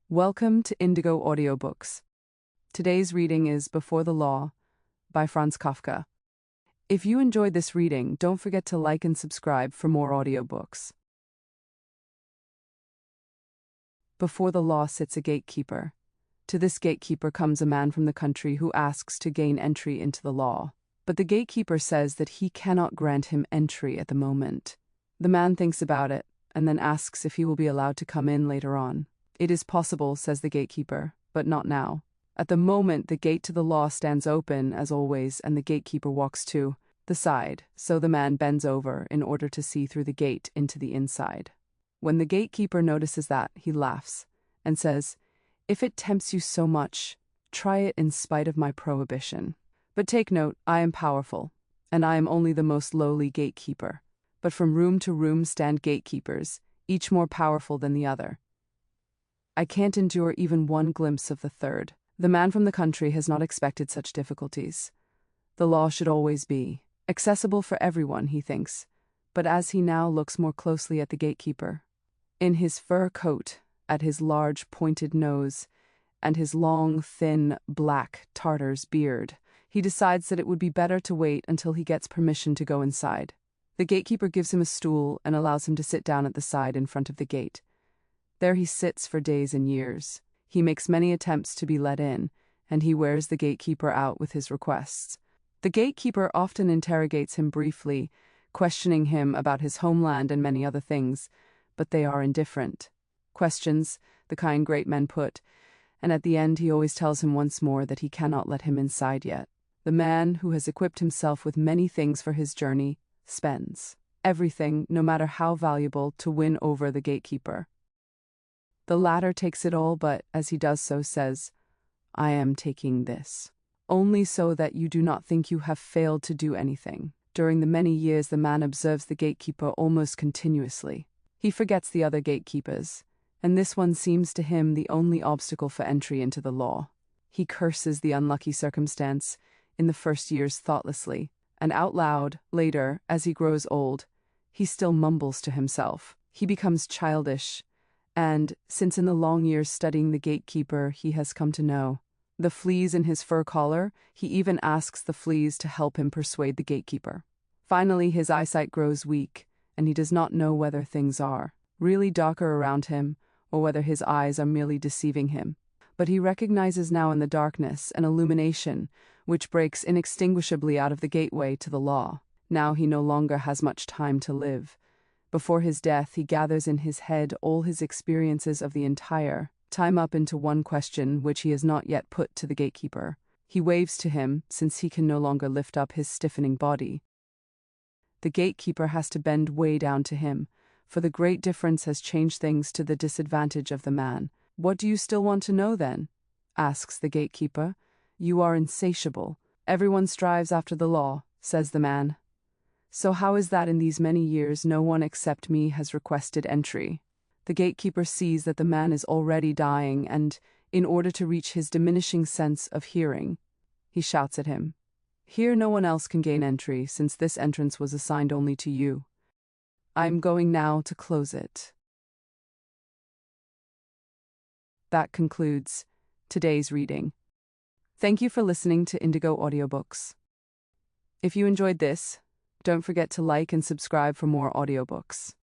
Welcome to Indigo Audiobooks. Today's reading is Before the Law by Franz Kafka. If you enjoyed this reading, don't forget to like and subscribe for more audiobooks. Before the law sits a gatekeeper. To this gatekeeper comes a man from the country who asks to gain entry into the law. But the gatekeeper says that he cannot grant him entry at the moment. The man thinks about it and then asks if he will be allowed to come in later on. It is possible, says the gatekeeper, but not now. At the moment, the gate to the law stands open, as always, and the gatekeeper walks to the side, so the man bends over in order to see through the gate into the inside. When the gatekeeper notices that, he laughs and says, "If it tempts you so much, try it in spite of my prohibition. But take note, I am powerful, and I am only the most lowly gatekeeper. But from room to room stand gatekeepers, each more powerful than the other. I can't endure even one glimpse of the third." The man from the country has not expected such difficulties. The law should always be accessible for everyone, he thinks, but as he now looks more closely at the gatekeeper, in his fur coat, at his large pointed nose, and his long, thin, black Tartar's beard, he decides that it would be better to wait until he gets permission to go inside. The gatekeeper gives him a stool and allows him to sit down at the side in front of the gate. There he sits for days and years. He makes many attempts to be let in, and he wears the gatekeeper out with his requests. The gatekeeper often interrogates him briefly, questioning him about his homeland and many other things, but they are indifferent questions, the kind great men put, and at the end he always tells him once more that he cannot let him inside yet. The man, who has equipped himself with many things for his journey, spends everything, no matter how valuable, to win over the gatekeeper. The latter takes it all, but as he does so says, "I am taking this, only so that you do not think you have failed to do anything." During the many years the man observes the gatekeeper almost continuously. He forgets the other gatekeepers, and this one seems to him the only obstacle for entry into the law. He curses the unlucky circumstance in the first years thoughtlessly, and out loud, later, as he grows old, he still mumbles to himself. He becomes childish, and, since in the long years studying the gatekeeper he has come to know the fleas in his fur collar, he even asks the fleas to help him persuade the gatekeeper. Finally, his eyesight grows weak, and he does not know whether things are really darker around him or whether his eyes are merely deceiving him. But he recognizes now in the darkness an illumination which breaks inextinguishably out of the gateway to the law. Now he no longer has much time to live. Before his death, he gathers in his head all his experiences of the entire time up into one question which he has not yet put to the gatekeeper. He waves to him, since he can no longer lift up his stiffening body. The gatekeeper has to bend way down to him, for the great difference has changed things to the disadvantage of the man. "What do you still want to know, then?" asks the gatekeeper. "You are insatiable. Everyone strives after the law," says the man. "So how is that in these many years no one except me has requested entry?" The gatekeeper sees that the man is already dying, and, in order to reach his diminishing sense of hearing, he shouts at him, "Here no one else can gain entry, since this entrance was assigned only to you. I am going now to close it." That concludes today's reading. Thank you for listening to Indigo Audiobooks. If you enjoyed this, don't forget to like and subscribe for more audiobooks.